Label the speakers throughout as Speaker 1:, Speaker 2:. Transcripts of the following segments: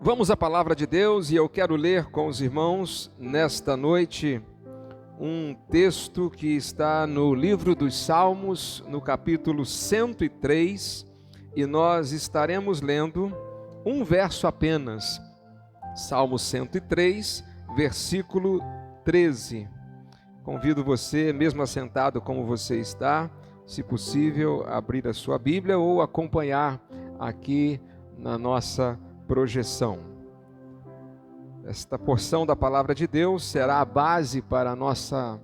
Speaker 1: Vamos à palavra de Deus e eu quero ler com os irmãos nesta noite um texto que está no livro dos Salmos, no capítulo 103, e nós estaremos lendo um verso apenas, Salmo 103, versículo 13. Convido você, mesmo assentado como você está, se possível, a abrir a sua Bíblia ou acompanhar aqui na nossa projeção. Esta porção da palavra de Deus será a base para a nossa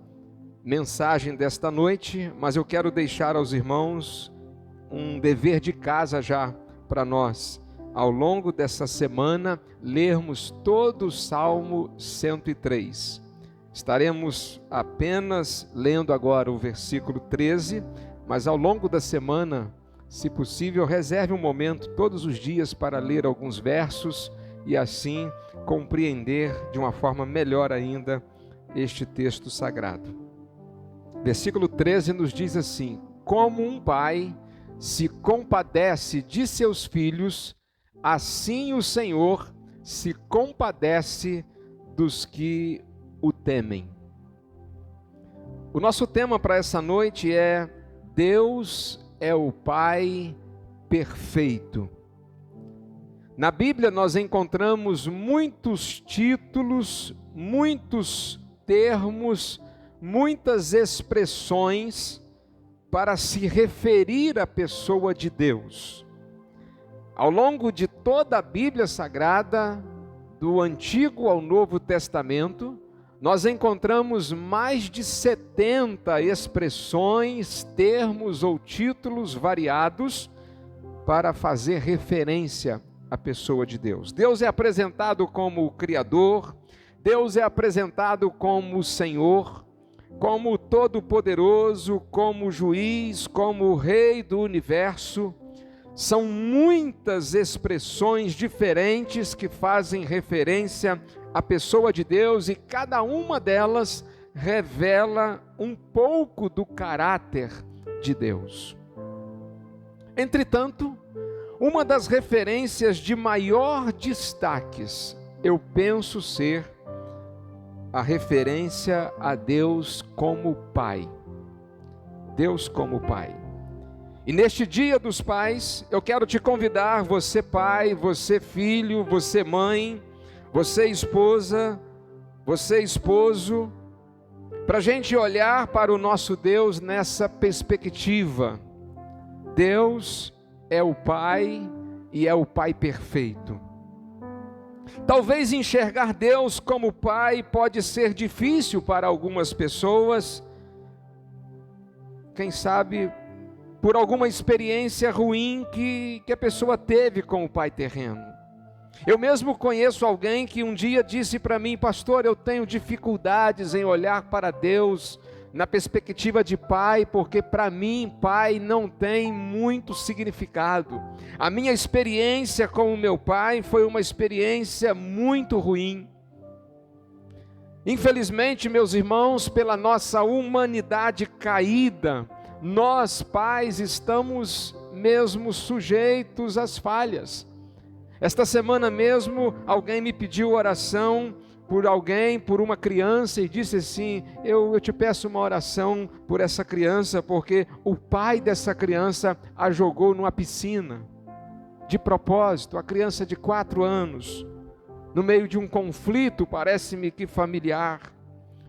Speaker 1: mensagem desta noite, mas eu quero deixar aos irmãos um dever de casa já para nós. Ao longo dessa semana, lermos todo o Salmo 103. Estaremos apenas lendo agora o versículo 13, mas ao longo da semana, se possível, reserve um momento todos os dias para ler alguns versos e assim compreender de uma forma melhor ainda este texto sagrado. Versículo 13 nos diz assim: como um pai se compadece de seus filhos, assim o Senhor se compadece dos que o temem. O nosso tema para essa noite é: Deus é o Pai perfeito. Na Bíblia nós encontramos muitos títulos, muitos termos, muitas expressões para se referir à pessoa de Deus. Ao longo de toda a Bíblia Sagrada, do Antigo ao Novo Testamento, nós encontramos mais de 70 expressões, termos ou títulos variados para fazer referência à pessoa de Deus. Deus é apresentado como o Criador, Deus é apresentado como o Senhor, como o Todo-Poderoso, como o Juiz, como o Rei do Universo. São muitas expressões diferentes que fazem referência à pessoa de Deus e cada uma delas revela um pouco do caráter de Deus. Entretanto, uma das referências de maior destaques, eu penso ser a referência a Deus como Pai. Deus como Pai. E neste Dia dos Pais, eu quero te convidar, você pai, você filho, você mãe, você esposa, você esposo, para a gente olhar para o nosso Deus nessa perspectiva. Deus é o Pai e é o Pai perfeito. Talvez enxergar Deus como Pai pode ser difícil para algumas pessoas, quem sabe por alguma experiência ruim que a pessoa teve com o pai terreno. Eu mesmo conheço alguém que um dia disse para mim: pastor, eu tenho dificuldades em olhar para Deus na perspectiva de pai, porque para mim pai não tem muito significado. A minha experiência com o meu pai foi uma experiência muito ruim. Infelizmente, meus irmãos, pela nossa humanidade caída, nós pais estamos mesmo sujeitos às falhas. Esta semana mesmo alguém me pediu oração por alguém, por uma criança, e disse assim: eu te peço uma oração por essa criança, porque o pai dessa criança a jogou numa piscina, de propósito, a criança de 4 anos, no meio de um conflito, parece-me que familiar,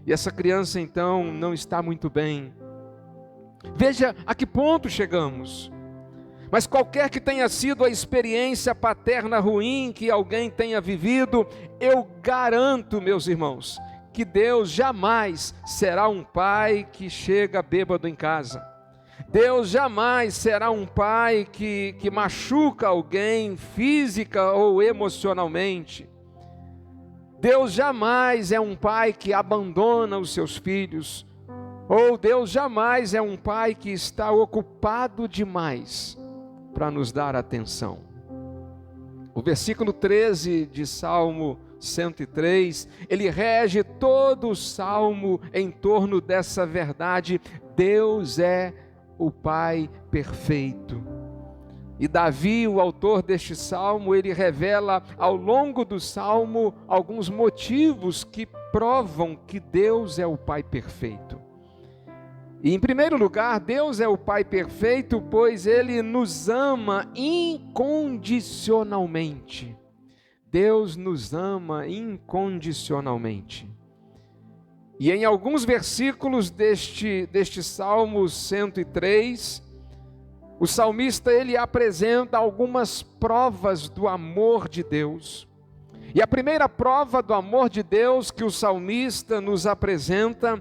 Speaker 1: e essa criança então não está muito bem. Veja a que ponto chegamos. Mas qualquer que tenha sido a experiência paterna ruim que alguém tenha vivido, eu garanto, meus irmãos, que Deus jamais será um pai que chega bêbado em casa. Deus jamais será um pai que machuca alguém física ou emocionalmente. Deus jamais é um pai que abandona os seus filhos. Ou Deus jamais é um pai que está ocupado demais para nos dar atenção. O versículo 13 de Salmo 103, ele rege todo o Salmo em torno dessa verdade: Deus é o Pai perfeito. E Davi, o autor deste salmo, ele revela ao longo do salmo alguns motivos que provam que Deus é o Pai perfeito. E em primeiro lugar, Deus é o Pai perfeito, pois Ele nos ama incondicionalmente. Deus nos ama incondicionalmente. E em alguns versículos deste Salmo 103, o salmista ele apresenta algumas provas do amor de Deus. E a primeira prova do amor de Deus que o salmista nos apresenta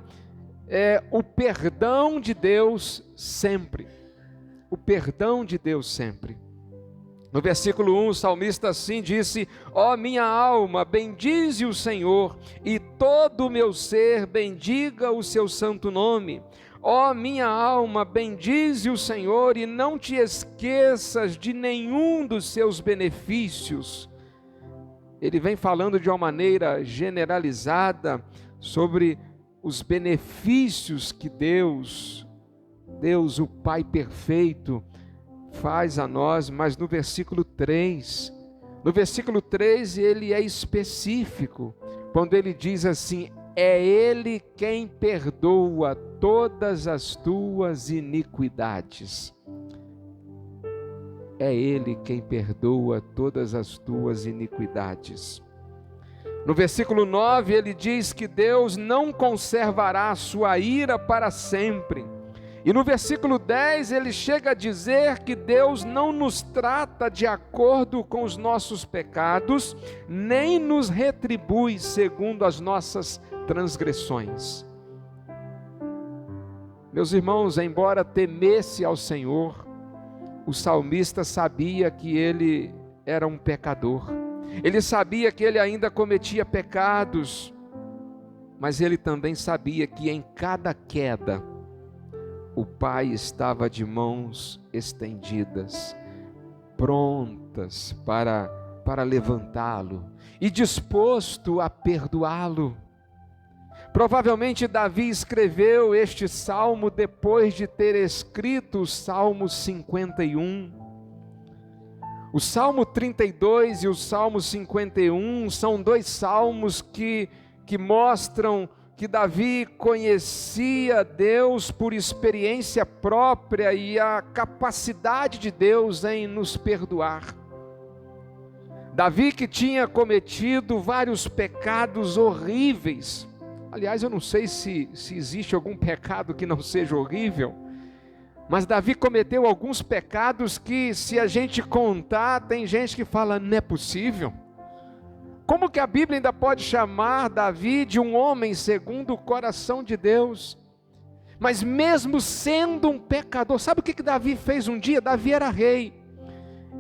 Speaker 1: é o perdão de Deus sempre. O perdão de Deus sempre. No versículo 1, o salmista assim disse: ó minha alma, bendize o Senhor, e todo o meu ser bendiga o seu santo nome. Ó minha alma, bendize o Senhor, e não te esqueças de nenhum dos seus benefícios. Ele vem falando de uma maneira generalizada sobre os benefícios que Deus, o Pai perfeito, faz a nós, mas no versículo 3, ele é específico, quando ele diz assim: é Ele quem perdoa todas as tuas iniquidades. É Ele quem perdoa todas as tuas iniquidades. No versículo 9 ele diz que Deus não conservará a sua ira para sempre. E no versículo 10 ele chega a dizer que Deus não nos trata de acordo com os nossos pecados, nem nos retribui segundo as nossas transgressões. Meus irmãos, embora temesse ao Senhor, o salmista sabia que ele era um pecador. Ele sabia que ele ainda cometia pecados, mas ele também sabia que em cada queda, o Pai estava de mãos estendidas, prontas para levantá-lo e disposto a perdoá-lo. Provavelmente Davi escreveu este salmo depois de ter escrito o Salmo 51. O Salmo 32 e o Salmo 51 são dois salmos que mostram que Davi conhecia Deus por experiência própria e a capacidade de Deus em nos perdoar. Davi, que tinha cometido vários pecados horríveis. Aliás, eu não sei se existe algum pecado que não seja horrível, mas Davi cometeu alguns pecados que, se a gente contar, tem gente que fala: não é possível. Como que a Bíblia ainda pode chamar Davi de um homem segundo o coração de Deus? Mas mesmo sendo um pecador, sabe o que Davi fez um dia? Davi era rei,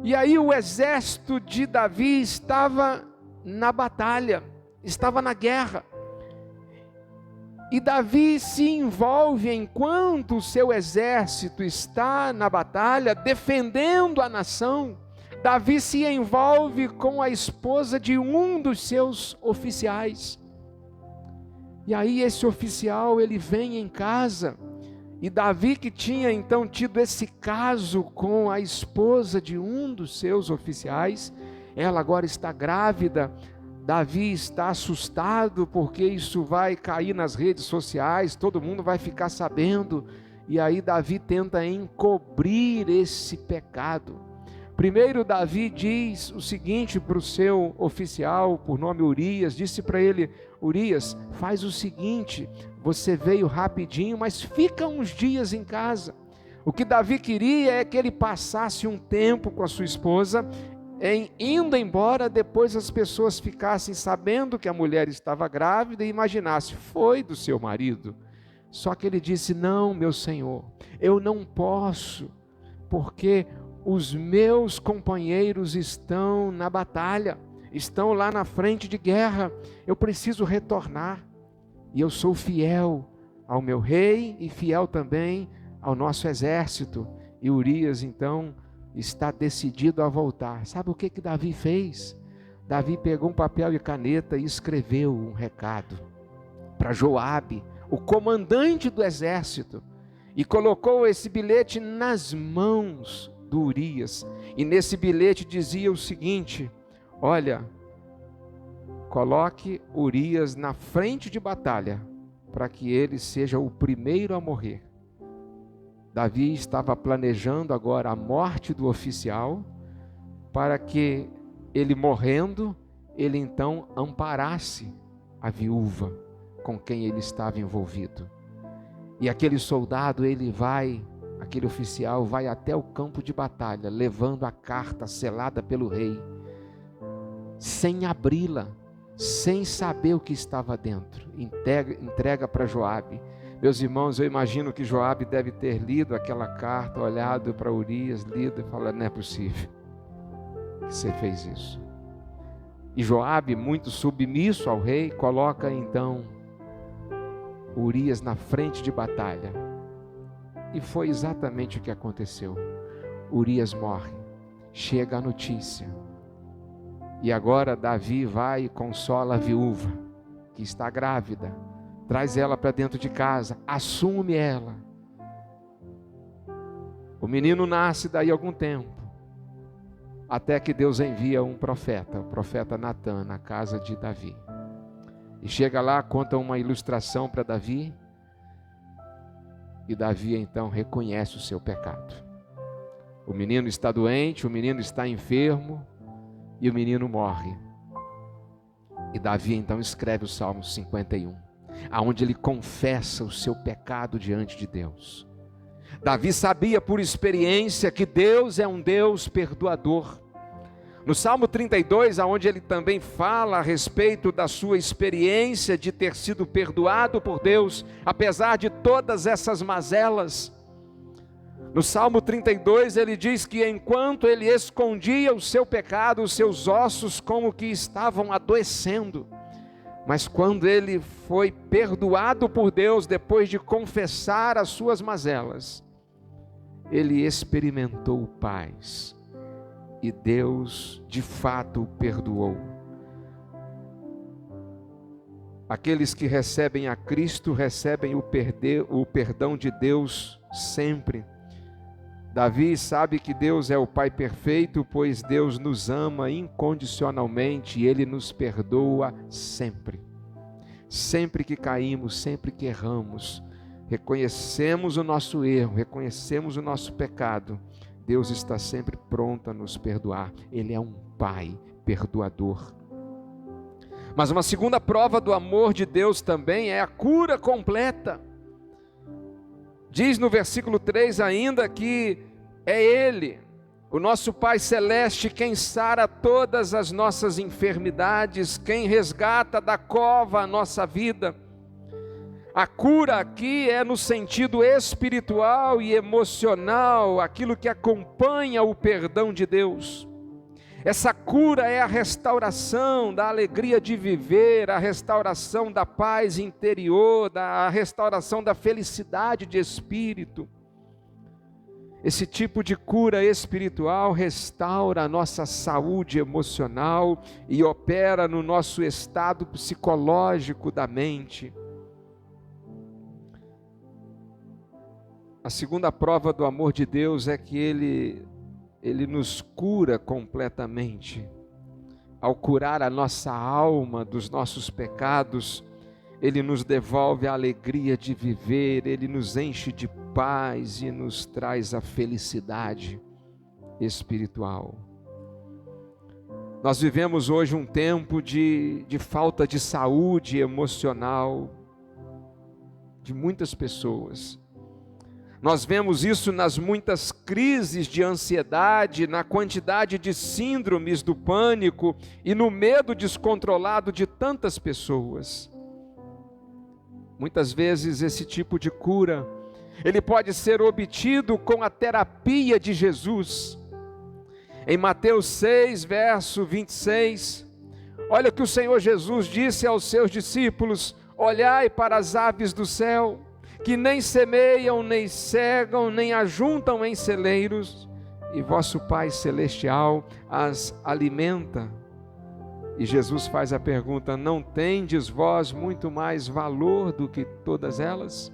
Speaker 1: e aí o exército de Davi estava na batalha, estava na guerra, e Davi se envolve enquanto o seu exército está na batalha, defendendo a nação. Davi se envolve com a esposa de um dos seus oficiais. E aí esse oficial, ele vem em casa, e Davi, que tinha então tido esse caso com a esposa de um dos seus oficiais, ela agora está grávida. Davi está assustado porque isso vai cair nas redes sociais, todo mundo vai ficar sabendo, e aí Davi tenta encobrir esse pecado. Primeiro Davi diz o seguinte para o seu oficial, por nome Urias, disse para ele: Urias, faz o seguinte, você veio rapidinho, mas fica uns dias em casa. O que Davi queria é que ele passasse um tempo com a sua esposa, indo embora, depois as pessoas ficassem sabendo que a mulher estava grávida e imaginassem: foi do seu marido. Só que ele disse: não, meu senhor, eu não posso, porque os meus companheiros estão na batalha, estão lá na frente de guerra, eu preciso retornar, e eu sou fiel ao meu rei e fiel também ao nosso exército. E Urias então está decidido a voltar. Sabe o que Davi fez? Davi pegou um papel e caneta e escreveu um recado para Joabe, o comandante do exército, e colocou esse bilhete nas mãos do Urias. E nesse bilhete dizia o seguinte: olha, coloque Urias na frente de batalha, para que ele seja o primeiro a morrer. Davi estava planejando agora a morte do oficial, para que ele morrendo, ele então amparasse a viúva com quem ele estava envolvido. E aquele soldado, aquele oficial vai até o campo de batalha, levando a carta selada pelo rei, sem abri-la, sem saber o que estava dentro. Entrega para Joabe. Meus irmãos, eu imagino que Joabe deve ter lido aquela carta, olhado para Urias, lido e falado: não é possível que você fez isso. E Joabe, muito submisso ao rei, coloca então Urias na frente de batalha. E foi exatamente o que aconteceu. Urias morre, chega a notícia. E agora Davi vai e consola a viúva, que está grávida, traz ela para dentro de casa, assume ela. O menino nasce daí a algum tempo, até que Deus envia um profeta, o profeta Natã, na casa de Davi. E chega lá, conta uma ilustração para Davi, e Davi então reconhece o seu pecado. O menino está doente, o menino está enfermo, e o menino morre. E Davi então escreve o Salmo 51, aonde ele confessa o seu pecado diante de Deus. Davi sabia por experiência que Deus é um Deus perdoador. No Salmo 32, aonde ele também fala a respeito da sua experiência de ter sido perdoado por Deus, apesar de todas essas mazelas. No Salmo 32 ele diz que enquanto ele escondia o seu pecado, os seus ossos como que estavam adoecendo. Mas quando ele foi perdoado por Deus, depois de confessar as suas mazelas, ele experimentou paz. E Deus de fato o perdoou. Aqueles que recebem a Cristo recebem o perdão de Deus sempre. Davi sabe que Deus é o Pai perfeito, pois Deus nos ama incondicionalmente e Ele nos perdoa sempre. Sempre que caímos, sempre que erramos, reconhecemos o nosso erro, reconhecemos o nosso pecado, Deus está sempre pronto a nos perdoar. Ele é um Pai perdoador. Mas uma segunda prova do amor de Deus também é a cura completa. Diz no versículo 3 ainda que é Ele, o nosso Pai Celeste, quem sara todas as nossas enfermidades, quem resgata da cova a nossa vida. A cura aqui é no sentido espiritual e emocional, aquilo que acompanha o perdão de Deus. Essa cura é a restauração da alegria de viver, a restauração da paz interior, a restauração da felicidade de espírito. Esse tipo de cura espiritual restaura a nossa saúde emocional e opera no nosso estado psicológico da mente. A segunda prova do amor de Deus é que Ele nos cura completamente. Ao curar a nossa alma dos nossos pecados, Ele nos devolve a alegria de viver, Ele nos enche de paz e nos traz a felicidade espiritual. Nós vivemos hoje um tempo de falta de saúde emocional de muitas pessoas. Nós vemos isso nas muitas crises de ansiedade, na quantidade de síndromes do pânico e no medo descontrolado de tantas pessoas. Muitas vezes esse tipo de cura, ele pode ser obtido com a terapia de Jesus. Em Mateus 6, verso 26, olha o que o Senhor Jesus disse aos seus discípulos: olhai para as aves do céu, que nem semeiam, nem cegam, nem ajuntam em celeiros, e vosso Pai Celestial as alimenta. E Jesus faz a pergunta: não tendes vós muito mais valor do que todas elas?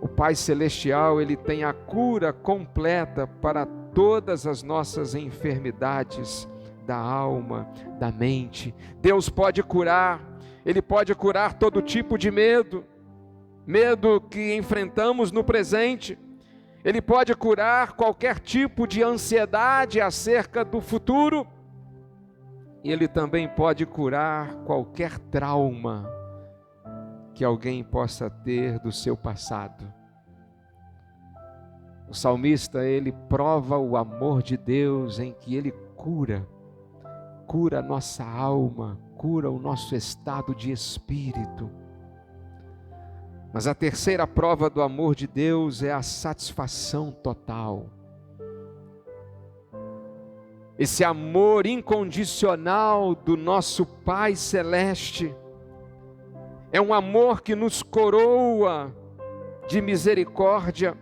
Speaker 1: O Pai Celestial, Ele tem a cura completa para todas as nossas enfermidades da alma, da mente. Deus pode curar, Ele pode curar todo tipo de medo, medo que enfrentamos no presente. Ele pode curar qualquer tipo de ansiedade acerca do futuro. E Ele também pode curar qualquer trauma que alguém possa ter do seu passado. O salmista, ele prova o amor de Deus em que Ele cura a nossa alma, cura o nosso estado de espírito. Mas a terceira prova do amor de Deus é a satisfação total. Esse amor incondicional do nosso Pai Celeste é um amor que nos coroa de misericórdia,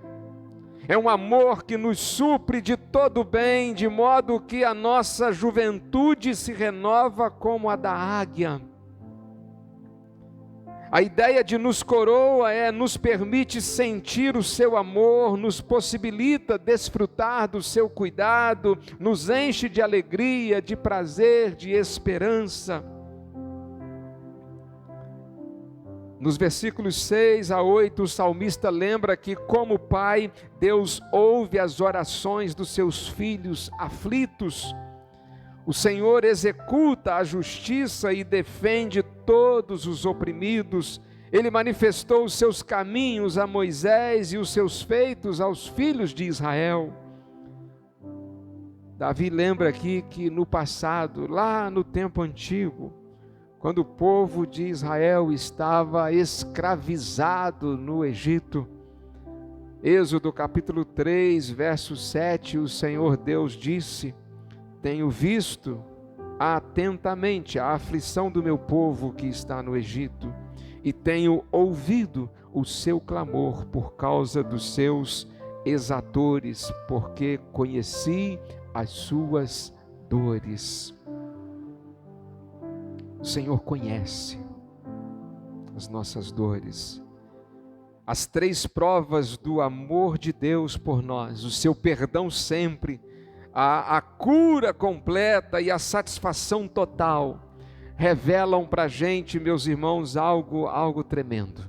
Speaker 1: é um amor que nos supre de todo bem, de modo que a nossa juventude se renova como a da águia. A ideia de nos coroa nos permite sentir o seu amor, nos possibilita desfrutar do seu cuidado, nos enche de alegria, de prazer, de esperança. Nos versículos 6 a 8, o salmista lembra que, como Pai, Deus ouve as orações dos seus filhos aflitos. O Senhor executa a justiça e defende todos os oprimidos. Ele manifestou os seus caminhos a Moisés e os seus feitos aos filhos de Israel. Davi lembra aqui que no passado, lá no tempo antigo, quando o povo de Israel estava escravizado no Egito, Êxodo capítulo 3, verso 7, o Senhor Deus disse: tenho visto atentamente a aflição do meu povo que está no Egito, e tenho ouvido o seu clamor por causa dos seus exatores, porque conheci as suas dores. O Senhor conhece as nossas dores. As três provas do amor de Deus por nós, o seu perdão sempre, a cura completa e a satisfação total, revelam para a gente, meus irmãos, algo tremendo.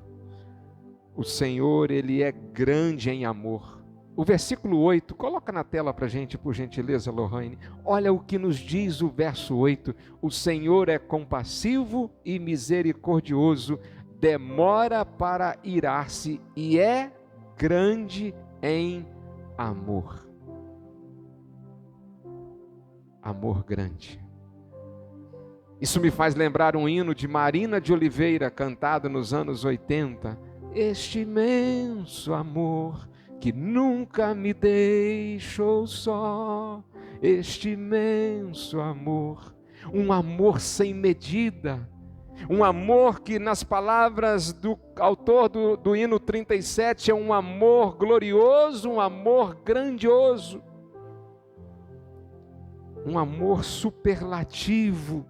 Speaker 1: O Senhor, Ele é grande em amor. O versículo 8, coloca na tela para a gente, por gentileza, Lohane. Olha o que nos diz o verso 8. O Senhor é compassivo e misericordioso, demora para irar-se e é grande em amor. Amor grande. Isso me faz lembrar um hino de Marina de Oliveira, cantado nos anos 80. Este imenso amor que nunca me deixou só, este imenso amor, um amor sem medida, um amor que, nas palavras do autor do hino 37, é um amor glorioso, um amor grandioso, um amor superlativo.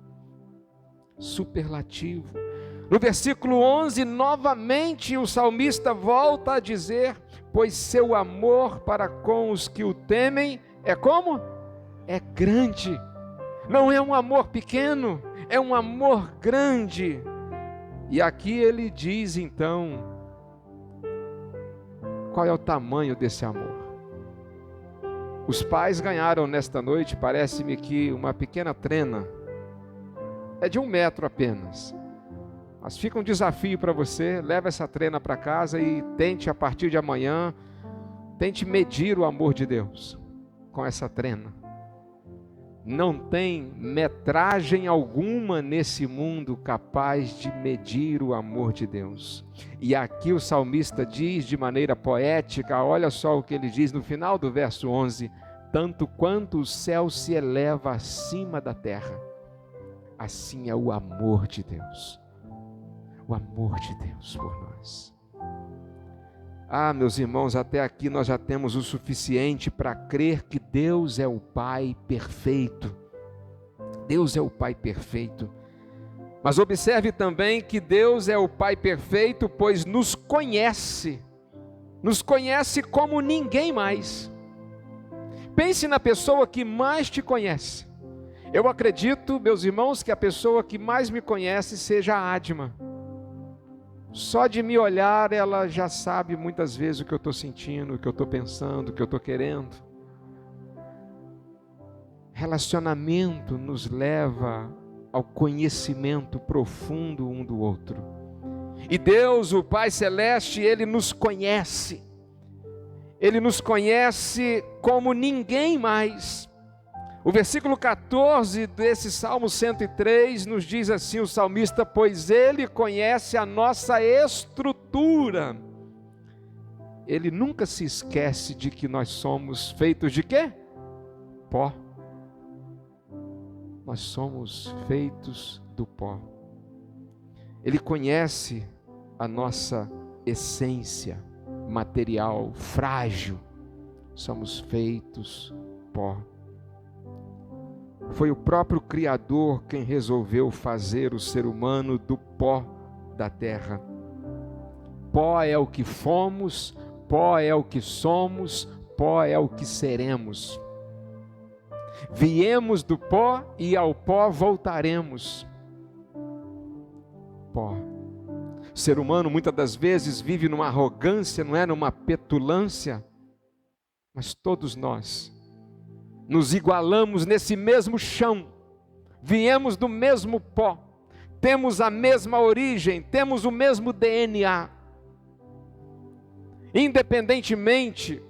Speaker 1: No versículo 11, novamente o salmista volta a dizer: pois seu amor para com os que o temem é como? É grande. Não é um amor pequeno, é um amor grande. E aqui ele diz então, qual é o tamanho desse amor? Os pais ganharam nesta noite, parece-me que uma pequena trena, é de 1 metro apenas. Mas fica um desafio para você, leva essa trena para casa e tente a partir de amanhã, tente medir o amor de Deus com essa trena. Não tem metragem alguma nesse mundo capaz de medir o amor de Deus. E aqui o salmista diz de maneira poética, olha só o que ele diz no final do verso 11: tanto quanto o céu se eleva acima da terra, assim é o amor de Deus. O amor de Deus por nós. Ah, meus irmãos, até aqui nós já temos o suficiente para crer que Deus é o Pai perfeito. Deus é o Pai perfeito. Mas observe também que Deus é o Pai perfeito, pois nos conhece. nos conhece como ninguém mais. Pense na pessoa que mais te conhece. Eu acredito, meus irmãos, que a pessoa que mais me conhece seja a Adma. Só de me olhar, ela já sabe muitas vezes o que eu estou sentindo, o que eu estou pensando, o que eu estou querendo. Relacionamento nos leva ao conhecimento profundo um do outro. E Deus, o Pai Celeste, Ele nos conhece. Ele nos conhece como ninguém mais. O versículo 14 desse Salmo 103 nos diz assim, o salmista: pois Ele conhece a nossa estrutura. Ele nunca se esquece de que nós somos feitos de quê? Pó. Nós somos feitos do pó. Ele conhece a nossa essência material, frágil. Somos feitos pó. Foi o próprio Criador quem resolveu fazer o ser humano do pó da terra. Pó é o que fomos, pó é o que somos, pó é o que seremos. Viemos do pó e ao pó voltaremos. Pó. O ser humano muitas das vezes vive numa arrogância, não é? Numa petulância, mas todos nós nos igualamos nesse mesmo chão, viemos do mesmo pó, temos a mesma origem, temos o mesmo DNA. Independentemente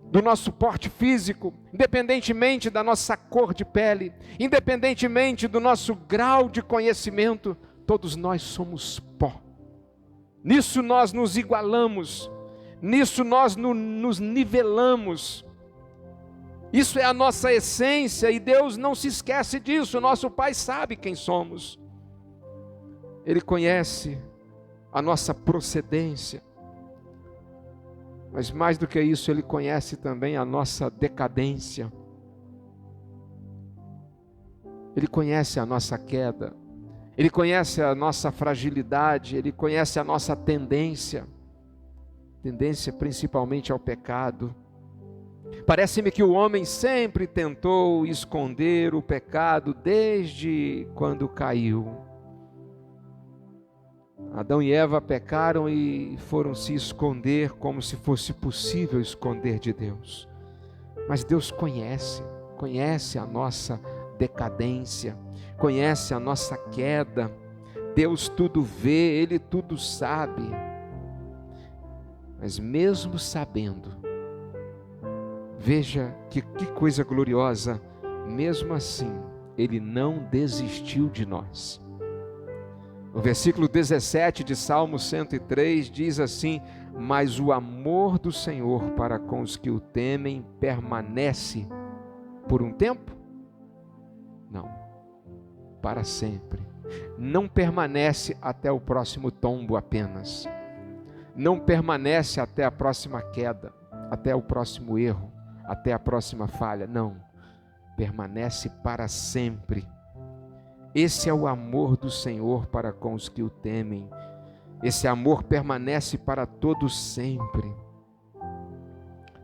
Speaker 1: do nosso porte físico, independentemente da nossa cor de pele, independentemente do nosso grau de conhecimento, todos nós somos pó. Nisso nós nos igualamos, nisso nós nos nivelamos. Isso é a nossa essência e Deus não se esquece disso. Nosso Pai sabe quem somos. Ele conhece a nossa procedência. Mas mais do que isso, Ele conhece também a nossa decadência. Ele conhece a nossa queda. Ele conhece a nossa fragilidade. Ele conhece a nossa tendência principalmente ao pecado. Parece-me que o homem sempre tentou esconder o pecado desde quando caiu. Adão e Eva pecaram e foram se esconder como se fosse possível esconder de Deus. Mas Deus conhece a nossa decadência, conhece a nossa queda. Deus tudo vê, Ele tudo sabe. Mas mesmo sabendo, veja que coisa gloriosa, mesmo assim, Ele não desistiu de nós. O versículo 17 de Salmo 103 diz assim: mas o amor do Senhor para com os que o temem permanece por um tempo? Não, para sempre. Não permanece até o próximo tombo apenas. Não permanece até a próxima queda, até o próximo erro, até a próxima falha. Não, permanece para sempre. Esse é o amor do Senhor para com os que o temem. Esse amor permanece para todos sempre.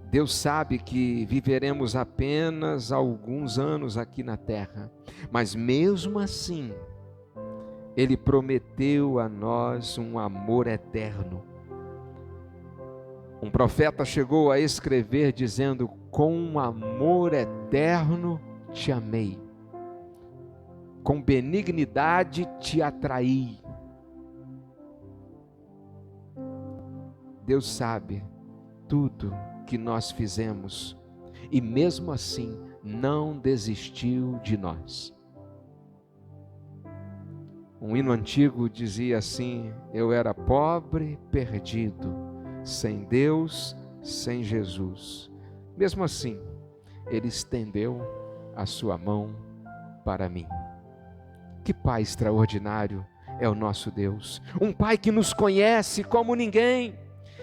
Speaker 1: Deus sabe que viveremos apenas alguns anos aqui na terra, mas mesmo assim, Ele prometeu a nós um amor eterno. Um profeta chegou a escrever dizendo: com amor eterno te amei. Com benignidade te atraí. Deus sabe tudo que nós fizemos e mesmo assim não desistiu de nós. Um hino antigo dizia assim: eu era pobre, perdido, sem Deus, sem Jesus. Mesmo assim, Ele estendeu a sua mão para mim. Que Pai extraordinário é o nosso Deus, um Pai que nos conhece como ninguém.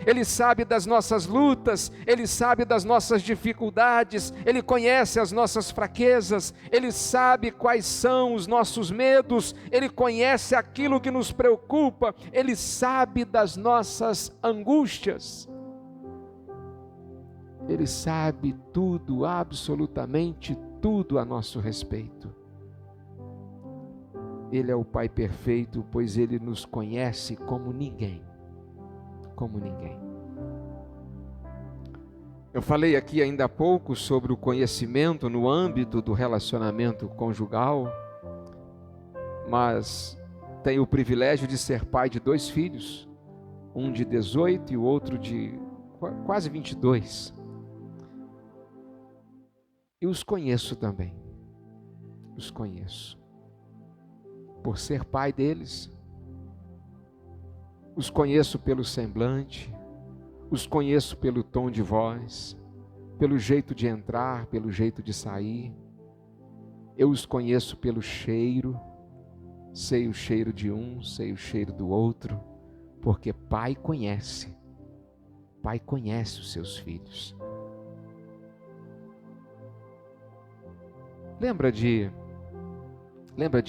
Speaker 1: Ele sabe das nossas lutas, Ele sabe das nossas dificuldades, Ele conhece as nossas fraquezas, Ele sabe quais são os nossos medos, Ele conhece aquilo que nos preocupa, Ele sabe das nossas angústias. Ele sabe tudo, absolutamente tudo a nosso respeito. Ele é o Pai perfeito, pois Ele nos conhece como ninguém. Como ninguém. Eu falei aqui ainda há pouco sobre o conhecimento no âmbito do relacionamento conjugal, mas tenho o privilégio de ser pai de 2 filhos, um de 18 e o outro de quase 22. E os conheço também, os conheço. Por ser pai deles, os conheço pelo semblante, os conheço pelo tom de voz, pelo jeito de entrar, pelo jeito de sair. Eu os conheço pelo cheiro, sei o cheiro de um, sei o cheiro do outro, porque pai conhece os seus filhos. Lembra de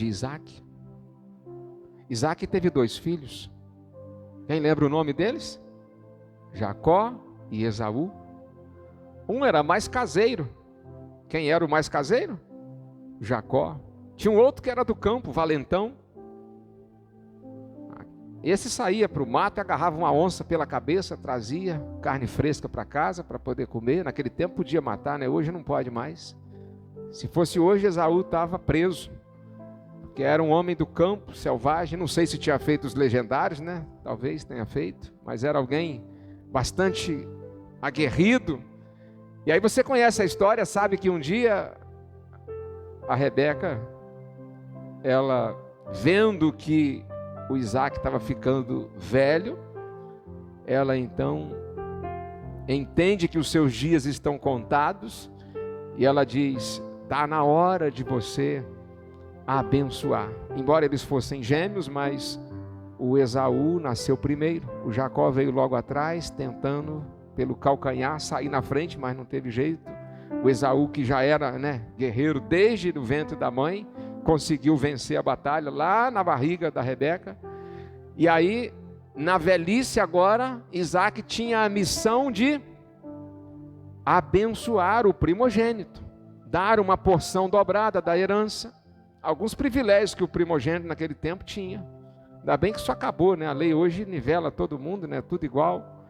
Speaker 1: Isaac? Isaac teve 2 filhos. Quem lembra o nome deles? Jacó e Esaú. Um era mais caseiro. Quem era o mais caseiro? Jacó. Tinha um outro que era do campo, valentão. Esse saía para o mato e agarrava uma onça pela cabeça, trazia carne fresca para casa para poder comer. Naquele tempo podia matar, né? Hoje não pode mais. Se fosse hoje, Esaú estava preso, porque era um homem do campo, selvagem. Não sei se tinha feito os legendários, né? Talvez tenha feito, mas era alguém bastante aguerrido. E aí você conhece a história, sabe que um dia a Rebeca, ela vendo que o Isaac estava ficando velho, ela então entende que os seus dias estão contados e ela diz: está na hora de você abençoar. Embora eles fossem gêmeos, mas o Esaú nasceu primeiro, o Jacó veio logo atrás, tentando pelo calcanhar sair na frente, mas não teve jeito. O Esaú, que já era, guerreiro desde o ventre da mãe, conseguiu vencer a batalha lá na barriga da Rebeca. E aí, na velhice agora, Isaac tinha a missão de abençoar o primogênito, dar uma porção dobrada da herança, alguns privilégios que o primogênito naquele tempo tinha. Ainda bem que isso acabou, né? A lei hoje nivela todo mundo, né? Tudo igual.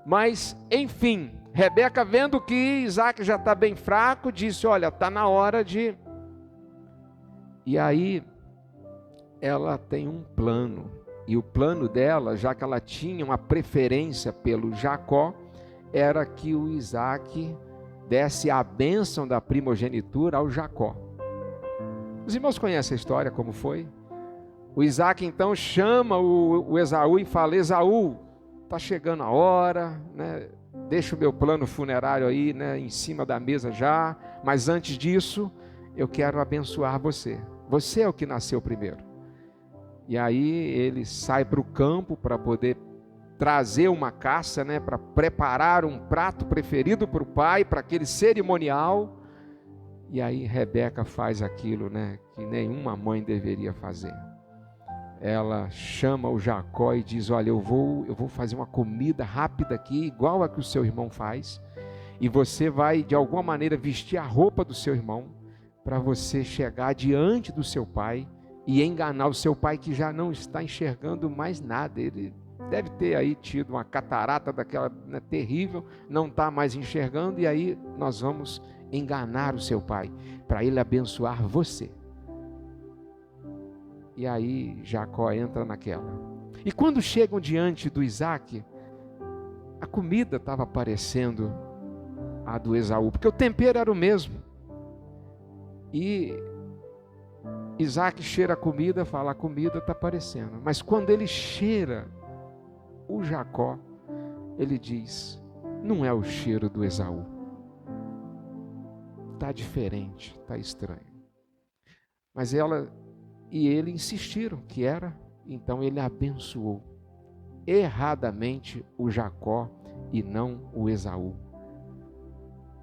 Speaker 1: Mas, enfim, Rebeca, vendo que Isaac já está bem fraco, disse: olha, está na hora de... E aí, ela tem um plano. E o plano dela, já que ela tinha uma preferência pelo Jacó, era que o Isaac desse a bênção da primogenitura ao Jacó. Os irmãos conhecem a história, como foi? O Isaac então chama o Esaú e fala: Esaú, está chegando a hora, né? Deixa o meu plano funerário aí, né, em cima da mesa já, mas antes disso, eu quero abençoar você. Você é o que nasceu primeiro. E aí ele sai para o campo para poder trazer uma caça, né, para preparar um prato preferido para o pai, para aquele cerimonial. E aí Rebeca faz aquilo, né, que nenhuma mãe deveria fazer. Ela chama o Jacó e diz: olha, eu vou fazer uma comida rápida aqui, igual a que o seu irmão faz, e você vai de alguma maneira vestir a roupa do seu irmão, para você chegar diante do seu pai e enganar o seu pai, que já não está enxergando mais nada. Ele deve ter aí tido uma catarata daquela, né, terrível, não está mais enxergando, e aí nós vamos enganar o seu pai, para ele abençoar você. E aí Jacó entra naquela. E quando chegam diante do Isaac, a comida estava parecendo a do Esaú, porque o tempero era o mesmo. E Isaac cheira a comida, fala: a comida está parecendo. Mas quando ele cheira o Jacó, ele diz: não é o cheiro do Esaú. Está diferente, está estranho. Mas ela e ele insistiram que era, então ele abençoou erradamente o Jacó e não o Esaú.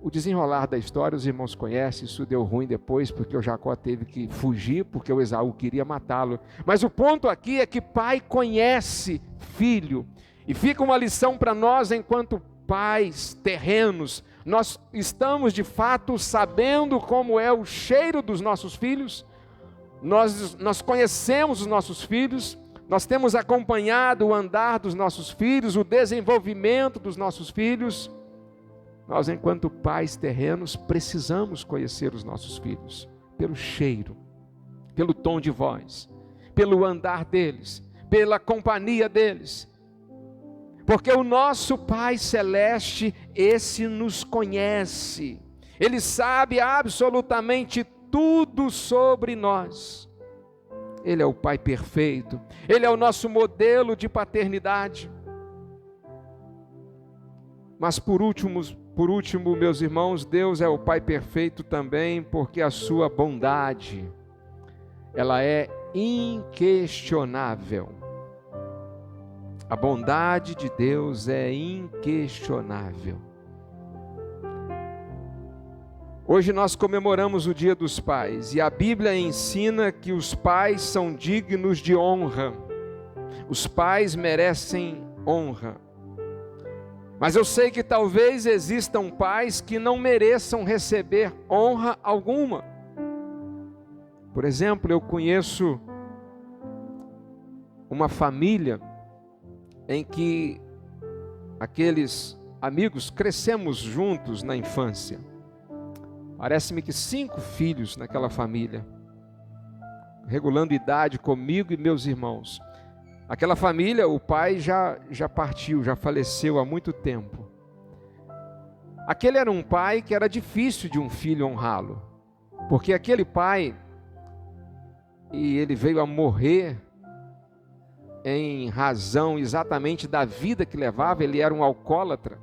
Speaker 1: O desenrolar da história, os irmãos conhecem, isso deu ruim depois, porque o Jacó teve que fugir, porque o Esaú queria matá-lo. Mas o ponto aqui é que pai conhece filho, e fica uma lição para nós enquanto pais terrenos, Nós estamos de fato sabendo como é o cheiro dos nossos filhos, nós conhecemos os nossos filhos, nós temos acompanhado o andar dos nossos filhos, o desenvolvimento dos nossos filhos. Nós, enquanto pais terrenos, precisamos conhecer os nossos filhos, pelo cheiro, pelo tom de voz, pelo andar deles, pela companhia deles. Porque o nosso Pai Celeste, esse nos conhece, Ele sabe absolutamente tudo sobre nós. Ele é o Pai perfeito, Ele é o nosso modelo de paternidade. Mas por último, meus irmãos, Deus é o Pai perfeito também, porque a sua bondade, ela é inquestionável. A bondade de Deus é inquestionável. Hoje nós comemoramos o Dia dos Pais, e a Bíblia ensina que os pais são dignos de honra. Os pais merecem honra. Mas eu sei que talvez existam pais que não mereçam receber honra alguma. Por exemplo, eu conheço uma família em que aqueles amigos crescemos juntos na infância. Parece-me que 5 filhos naquela família, regulando idade comigo e meus irmãos. Aquela família, o pai já partiu, já faleceu há muito tempo. Aquele era um pai que era difícil de um filho honrá-lo, porque aquele pai, e ele veio a morrer em razão exatamente da vida que levava, ele era um alcoólatra.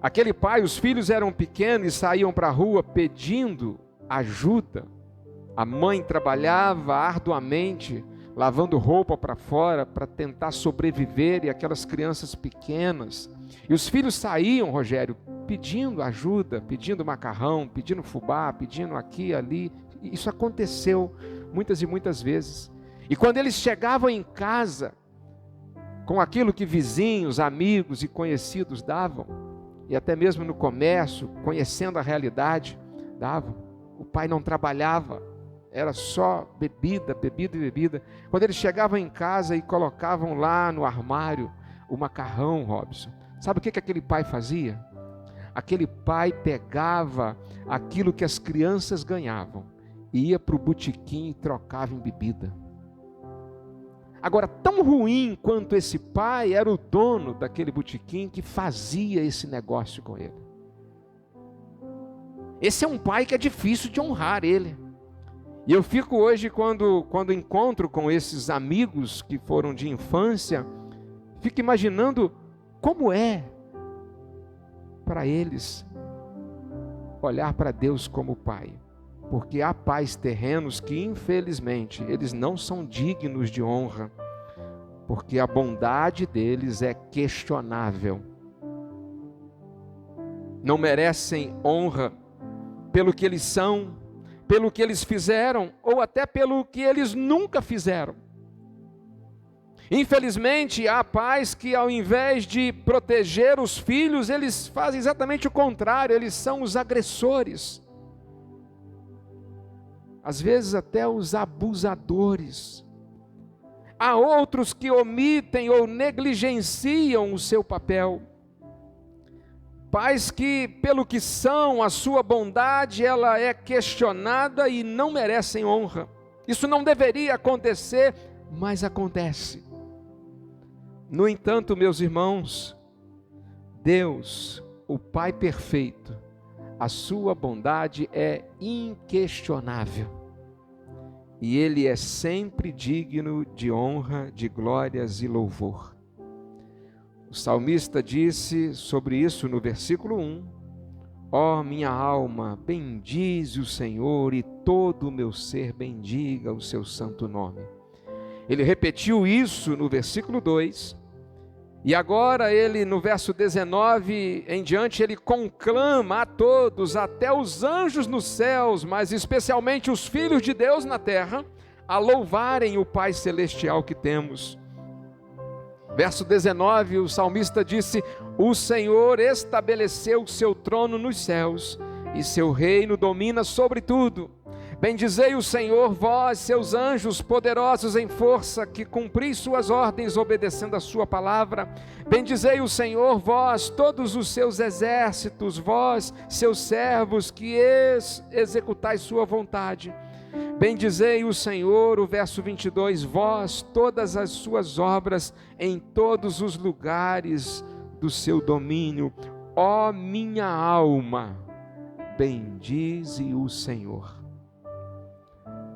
Speaker 1: Aquele pai, os filhos eram pequenos e saíam para a rua pedindo ajuda. A mãe trabalhava arduamente, lavando roupa para fora, para tentar sobreviver, e aquelas crianças pequenas. E os filhos saíam, Rogério, pedindo ajuda, pedindo macarrão, pedindo fubá, pedindo aqui e ali. Isso aconteceu muitas e muitas vezes. E quando eles chegavam em casa, com aquilo que vizinhos, amigos e conhecidos davam, e até mesmo no comércio, conhecendo a realidade, davam, o pai não trabalhava, era só bebida, bebida e bebida. Quando eles chegavam em casa e colocavam lá no armário o macarrão, Robson, sabe o que aquele pai fazia? Aquele pai pegava aquilo que as crianças ganhavam, e ia para o botequim e trocava em bebida. Agora, tão ruim quanto esse pai era o dono daquele botequim que fazia esse negócio com ele. Esse é um pai que é difícil de honrar ele. E eu fico hoje, quando encontro com esses amigos que foram de infância, fico imaginando como é para eles olhar para Deus como Pai. Porque há pais terrenos que, infelizmente, eles não são dignos de honra, porque a bondade deles é questionável. Não merecem honra pelo que eles são, pelo que eles fizeram, ou até pelo que eles nunca fizeram. Infelizmente, há pais que, ao invés de proteger os filhos, eles fazem exatamente o contrário, eles são os agressores. Às vezes até os abusadores. Há outros que omitem ou negligenciam o seu papel. Pais que, pelo que são, a sua bondade, ela é questionada e não merecem honra. Isso não deveria acontecer, mas acontece. No entanto, meus irmãos, Deus, o Pai perfeito, a sua bondade é inquestionável. E Ele é sempre digno de honra, de glórias e louvor. O salmista disse sobre isso no versículo 1: Ó minha alma, bendize o Senhor, e todo o meu ser bendiga o seu santo nome. Ele repetiu isso no versículo 2, e agora ele, no verso 19 em diante, ele conclama a todos, até os anjos nos céus, mas especialmente os filhos de Deus na terra, a louvarem o Pai celestial que temos. Verso 19, o salmista disse: o Senhor estabeleceu o seu trono nos céus, e seu reino domina sobre tudo. Bendizei o Senhor, vós, seus anjos poderosos em força, que cumpris suas ordens obedecendo a sua palavra. Bendizei o Senhor, vós, todos os seus exércitos, vós, seus servos, que executais sua vontade. Bendizei o Senhor, o verso 22, vós, todas as suas obras, em todos os lugares do seu domínio. Ó minha alma, bendize o Senhor.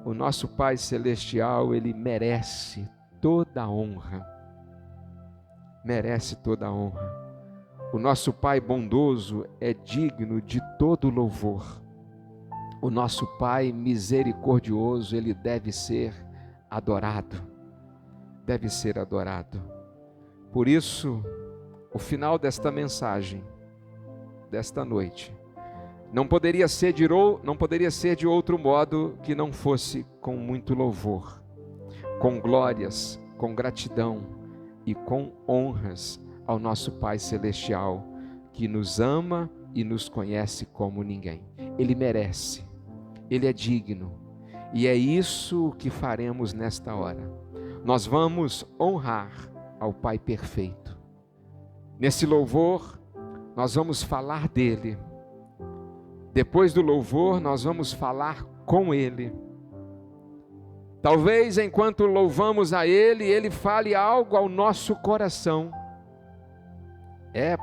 Speaker 1: O nosso Pai Celestial, Ele merece toda a honra. Merece toda a honra. O nosso Pai bondoso é digno de todo louvor. O nosso Pai misericordioso, Ele deve ser adorado. Deve ser adorado. Por isso, o final desta mensagem, desta noite, não poderia ser de outro modo que não fosse com muito louvor, com glórias, com gratidão e com honras ao nosso Pai Celestial, que nos ama e nos conhece como ninguém. Ele merece, Ele é digno, e é isso que faremos nesta hora. Nós vamos honrar ao Pai perfeito. Nesse louvor, nós vamos falar dele. Depois do louvor, nós vamos falar com Ele. Talvez enquanto louvamos a Ele, Ele fale algo ao nosso coração.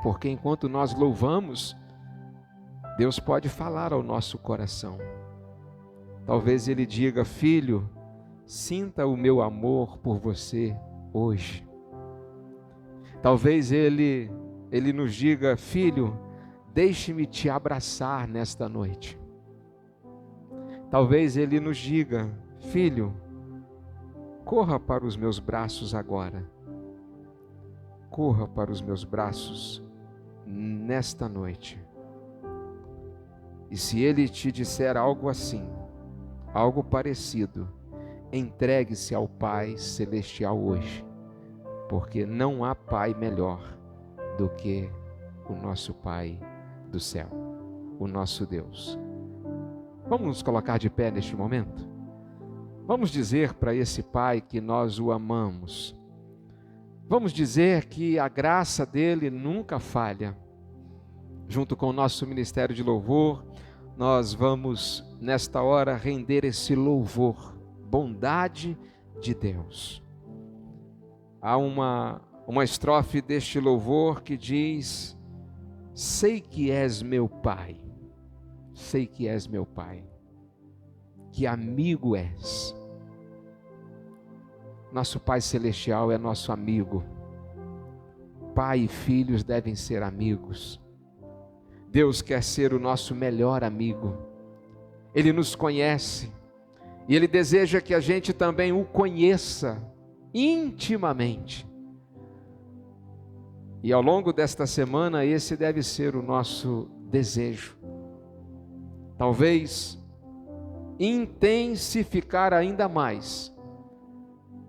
Speaker 1: Porque enquanto nós louvamos, Deus pode falar ao nosso coração. Talvez Ele diga: filho, sinta o meu amor por você hoje. Talvez Ele nos diga: filho, deixe-me te abraçar nesta noite. Talvez Ele nos diga: filho, corra para os meus braços agora. Corra para os meus braços nesta noite. E se Ele te disser algo assim, algo parecido, entregue-se ao Pai Celestial hoje, porque não há Pai melhor do que o nosso Pai do céu, o nosso Deus. Vamos nos colocar de pé neste momento? Vamos dizer para esse Pai que nós o amamos. Vamos dizer que a graça dele nunca falha. Junto com o nosso ministério de louvor, nós vamos nesta hora render esse louvor, bondade de Deus. Há uma estrofe deste louvor que diz: sei que és meu Pai, sei que és meu Pai, que amigo és. Nosso Pai Celestial é nosso amigo. Pai e filhos devem ser amigos. Deus quer ser o nosso melhor amigo. Ele nos conhece e Ele deseja que a gente também o conheça intimamente. E ao longo desta semana, esse deve ser o nosso desejo. Talvez intensificar ainda mais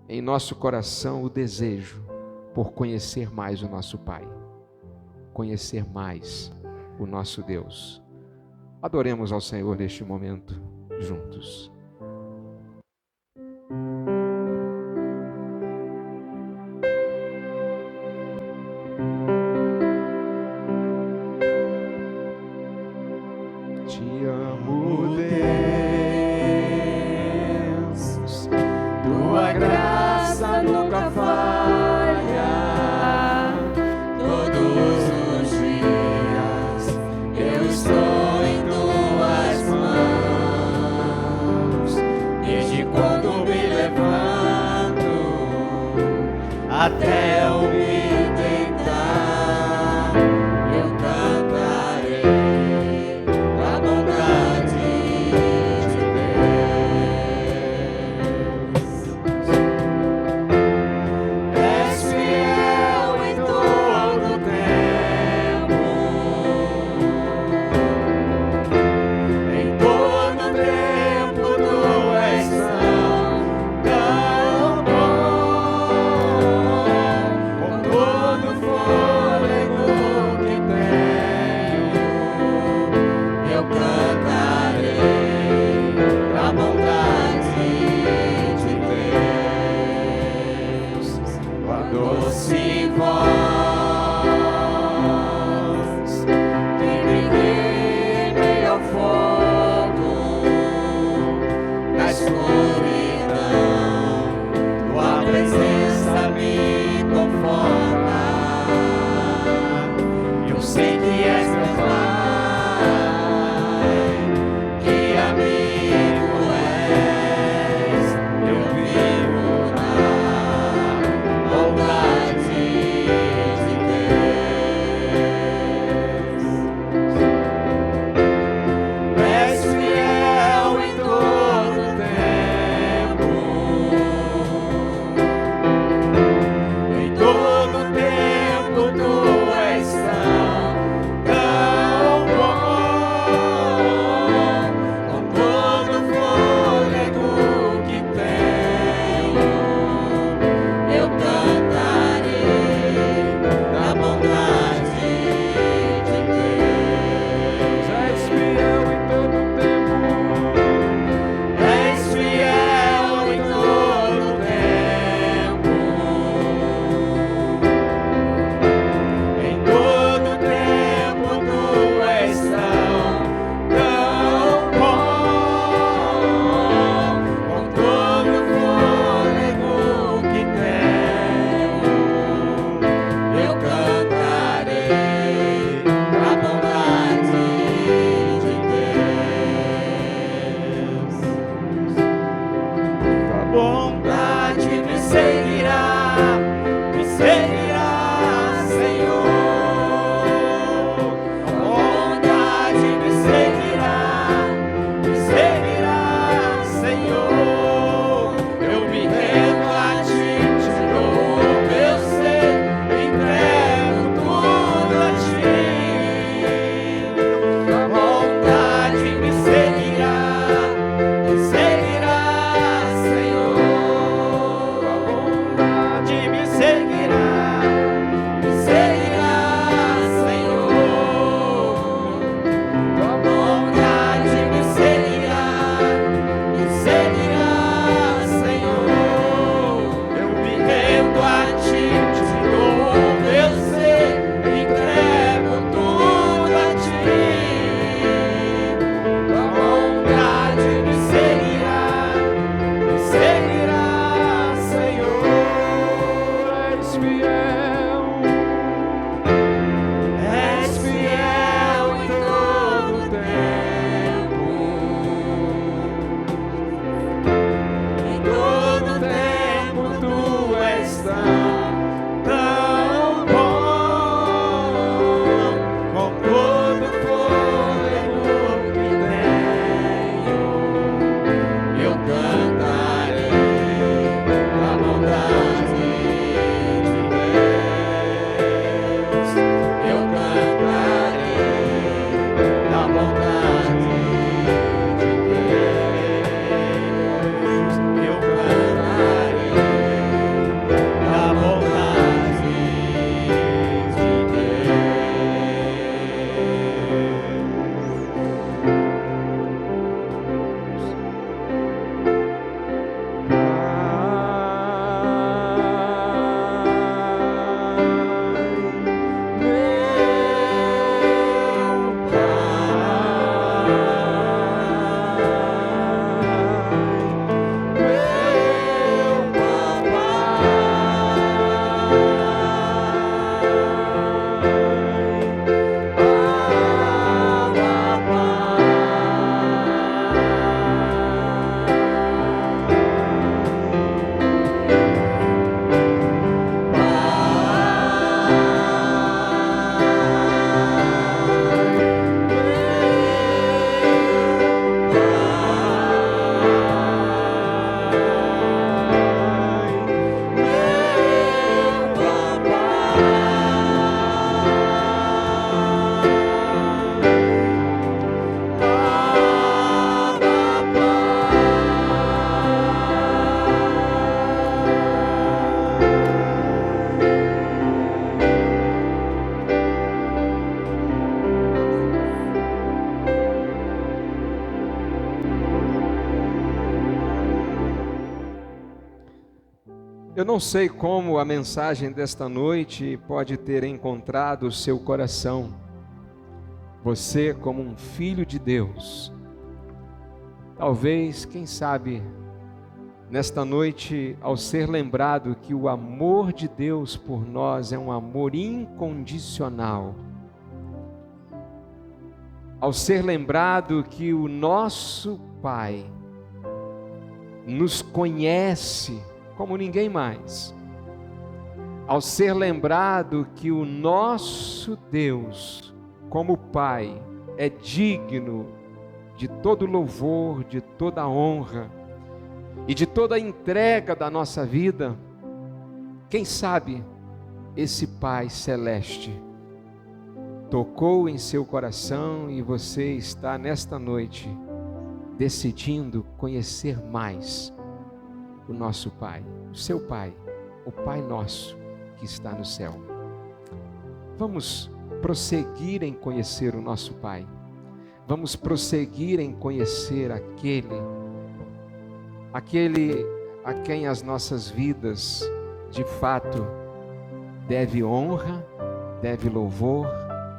Speaker 1: em nosso coração o desejo por conhecer mais o nosso Pai, conhecer mais o nosso Deus. Adoremos ao Senhor neste momento juntos.
Speaker 2: Até eu me deitar, eu cantarei a bondade de Deus. És fiel em todo tempo, em todo tempo tu és tão bom.
Speaker 1: Eu não sei como a mensagem desta noite pode ter encontrado o seu coração. Você, como um filho de Deus, talvez, quem sabe, nesta noite, ao ser lembrado que o amor de Deus por nós é um amor incondicional, ao ser lembrado que o nosso Pai nos conhece como ninguém mais, ao ser lembrado que o nosso Deus, como Pai, é digno de todo louvor, de toda honra e de toda entrega da nossa vida, quem sabe esse Pai celeste tocou em seu coração e você está nesta noite decidindo conhecer mais o nosso Pai, o seu Pai, o Pai nosso que está no céu. Vamos prosseguir em conhecer o nosso Pai. Vamos prosseguir em conhecer aquele a quem as nossas vidas, de fato, deve honra, deve louvor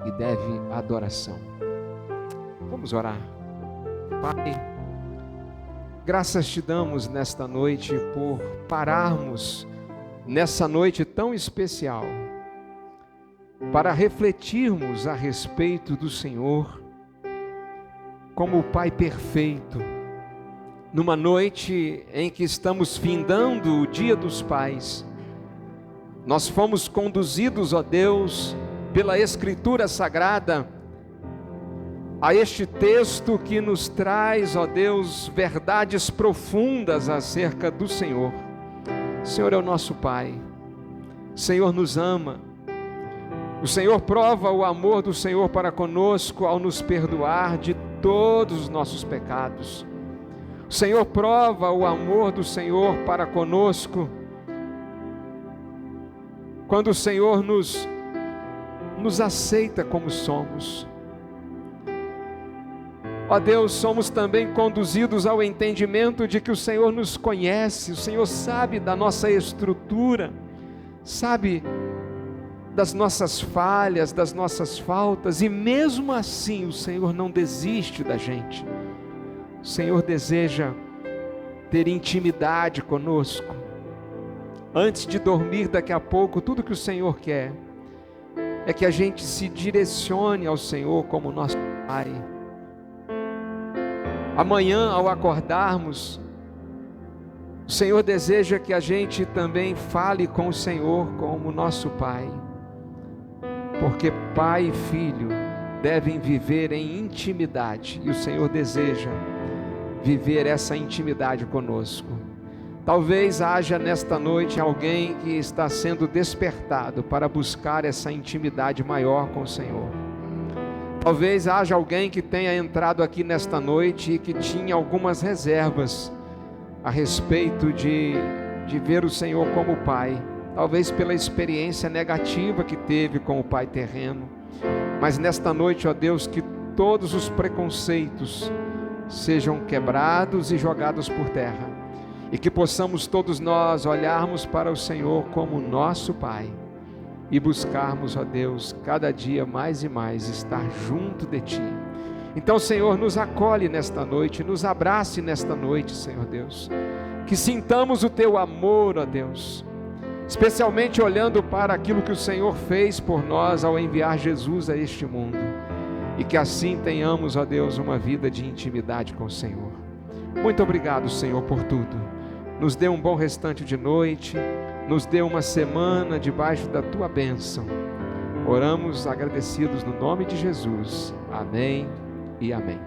Speaker 1: e deve adoração. Vamos orar. Pai, graças te damos nesta noite por pararmos nessa noite tão especial para refletirmos a respeito do Senhor como o Pai perfeito, numa noite em que estamos findando o Dia dos Pais. Nós fomos conduzidos, ó Deus, pela Escritura Sagrada, a este texto que nos traz, ó Deus, verdades profundas acerca do Senhor. O Senhor é o nosso Pai, o Senhor nos ama, o Senhor prova o amor do Senhor para conosco ao nos perdoar de todos os nossos pecados. O Senhor prova o amor do Senhor para conosco quando o Senhor nos aceita como somos. Ó Deus, somos também conduzidos ao entendimento de que o Senhor nos conhece, o Senhor sabe da nossa estrutura, sabe das nossas falhas, das nossas faltas, e mesmo assim o Senhor não desiste da gente. O Senhor deseja ter intimidade conosco. Antes de dormir daqui a pouco, tudo que o Senhor quer é que a gente se direcione ao Senhor como nosso Pai. Amanhã, ao acordarmos, o Senhor deseja que a gente também fale com o Senhor como nosso Pai, porque Pai e Filho devem viver em intimidade, e o Senhor deseja viver essa intimidade conosco. Talvez haja nesta noite alguém que está sendo despertado para buscar essa intimidade maior com o Senhor. Talvez haja alguém que tenha entrado aqui nesta noite e que tinha algumas reservas a respeito de ver o Senhor como Pai, talvez pela experiência negativa que teve com o Pai terreno. Mas nesta noite, ó Deus, que todos os preconceitos sejam quebrados e jogados por terra, e que possamos todos nós olharmos para o Senhor como nosso Pai e buscarmos, ó Deus, cada dia mais e mais estar junto de Ti. Então, Senhor, nos acolhe nesta noite, nos abrace nesta noite, Senhor Deus, que sintamos o Teu amor, ó Deus, especialmente olhando para aquilo que o Senhor fez por nós ao enviar Jesus a este mundo, e que assim tenhamos, ó Deus, uma vida de intimidade com o Senhor. Muito obrigado, Senhor, por tudo. Nos dê um bom restante de noite, nos dê uma semana debaixo da Tua bênção. Oramos agradecidos no nome de Jesus. Amém e amém.